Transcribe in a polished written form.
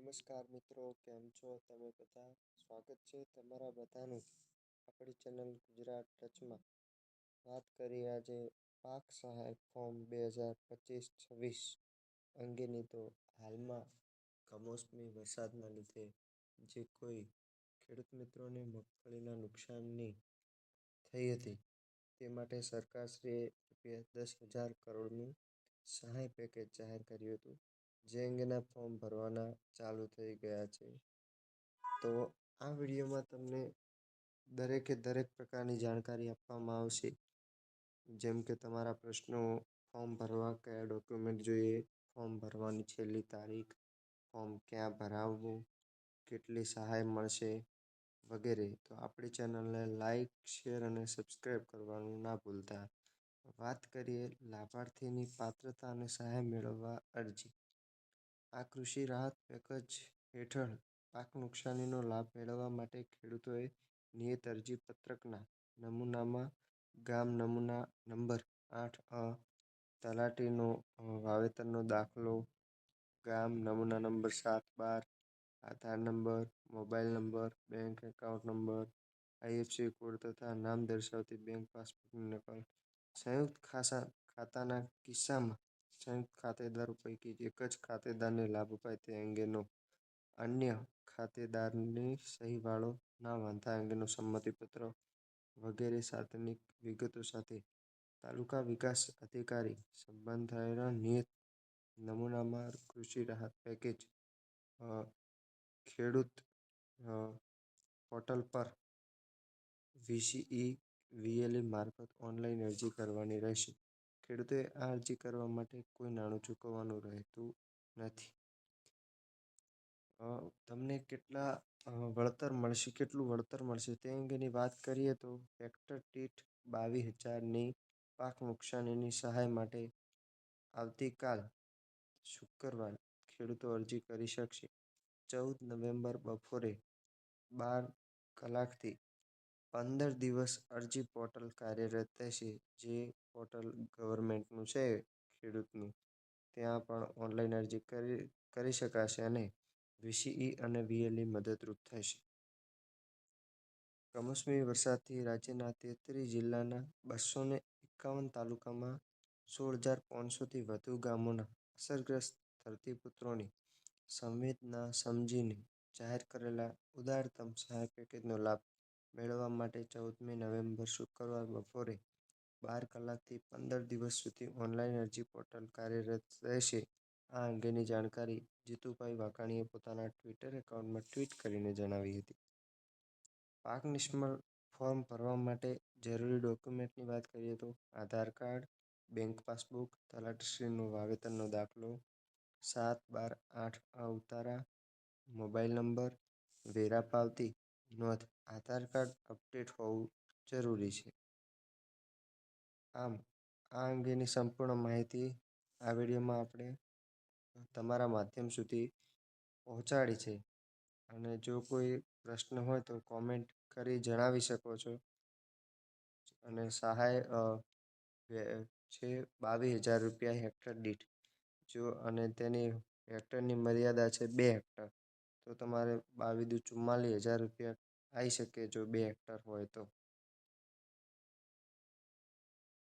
નમસ્કાર મિત્રો, કેમ છો તમે બધા? સ્વાગત છે તમારા બધાનું આપણી ચેનલ ગુજરાત ટચમાં. વાત કરીએ આજે પાક સહાયક ફોર્મ 2025-26 અંગેની. તો હાલમાં કમોસમી વરસાદના લીધે જે કોઈ ખેડૂત મિત્રોને મગફળીના નુકસાનની થઈ હતી તે માટે સરકારશ્રીએ રૂપિયા 10,000 કરોડનું સહાય પેકેજ જાહેર કર્યું હતું, જે અંગેના ફોર્મ ભરવાના ચાલુ થઈ ગયા છે. તો આ વિડીયોમાં તમને દરેકે દરેક પ્રકારની જાણકારી આપવામાં આવશે, જેમ કે તમારા પ્રશ્નો, ફોર્મ ભરવા કયા ડોક્યુમેન્ટ જોઈએ, ફોર્મ ભરવાની છેલ્લી તારીખ, ફોર્મ ક્યાં ભરાવવું, કેટલી સહાય મળશે વગેરે. તો આપણી ચેનલને લાઈક, શેર અને સબસ્ક્રાઈબ કરવાનું ના ભૂલતા. વાત કરીએ લાભાર્થીની પાત્રતા અને સહાય મેળવવા અરજી. આ કૃષિ રાહત પેકેજ હેઠળ પાક નુકસાનીનો લાભ મેળવવા માટે ખેડૂતોએ નિયત અરજી પત્રકના નમૂનામાં ગામ નમૂના નંબર 8A, તલાટીનો વાવેતરનો દાખલો, ગામ નમૂના number 7-12, Aadhaar number, mobile number, bank account number, IFSC code તથા નામ દર્શાવતી બેંક પાસબુકની નકલ. સંયુક્ત ખાતાના કિસ્સામાં સંયુક્ત ખાતેદારો પૈકી એક જ ખાતેદારને લાભ અપાય તે અંગેનો અન્ય ખાતેદારની સહીવાળો ના વાંધા અંગેનો સંમતિપત્ર વગેરે સાધનિક વિગતો સાથે તાલુકા વિકાસ અધિકારી સંબંધ થયેલા નિયત નમૂનામાં કૃષિ રાહત પેકેજ ખેડૂત પોર્ટલ પર VCE-VLE મારફત ઓનલાઈન અરજી કરવાની રહેશે. ખેડૂતોએ આ અરજી કરવા માટે કોઈ નાણું ચૂકવવાનું રહેતું નથી. તમને કેટલું વળતર મળશે તે અંગેની વાત કરીએ તો હેક્ટર દીઠ 22,000ની પાક નુકસાનીની સહાય માટે આવતીકાલ શુક્રવાર ખેડૂતો અરજી કરી શકશે. 14 નવેમ્બર બપોરે 12 કલાકથી 15 દિવસ અરજી પોર્ટલ કાર્યરત રહેશે. જે પોર્ટલ ગવર્મેન્ટનું છે ખેડૂતનું, ત્યાં પણ ઓનલાઈન અરજી કરી શકાશે અને VCE અને VLE મદદરૂપ થશે. કમોસમી વરસાદથી રાજ્યના 33 જિલ્લાના 251 તાલુકામાં 16,500થી વધુ ગામોના અસરગ્રસ્ત ધરતીપુત્રોની સંવેદના સમજીને જાહેર કરેલા ઉદારતમ સહાય પેકેજનો લાભ મેળવવા માટે 14મી નવેમ્બર શુક્રવાર બપોરે 12 કલાકથી 15 દિવસ સુધી ઓનલાઈન અરજી પોર્ટલ કાર્યરત રહેશે. આ અંગેની જાણકારી જીતુભાઈ વાઘાણીએ પોતાના ટ્વિટર એકાઉન્ટમાં ટ્વીટ કરીને જણાવી હતી. પાક નિષ્ફળ ફોર્મ ભરવા માટે જરૂરી ડોક્યુમેન્ટની વાત કરીએ તો આધાર કાર્ડ, બેંક પાસબુક, તલાટીશ્રીનો વાવેતરનો દાખલો, 7-12-8A ઉતારા, મોબાઈલ નંબર, વેરા પાવતી નોંધ, આધાર કાર્ડ અપડેટ હોવું જરૂરી છે. આમ આ અંગેની સંપૂર્ણ માહિતી આ વિડીયોમાં આપણે તમારા માધ્યમ સુધી પહોંચાડી છે. અને જો કોઈ પ્રશ્ન હોય તો કોમેન્ટ કરી જણાવી શકો છો. અને સહાય છે 22,000 રૂપિયા હેક્ટર દીઠ. અને તેની હેક્ટરની મર્યાદા છે 2 હેક્ટર. તો તમારે 22 દુ 44,000 રૂપિયા આવી શકે જો 2 હેક્ટર હોય તો.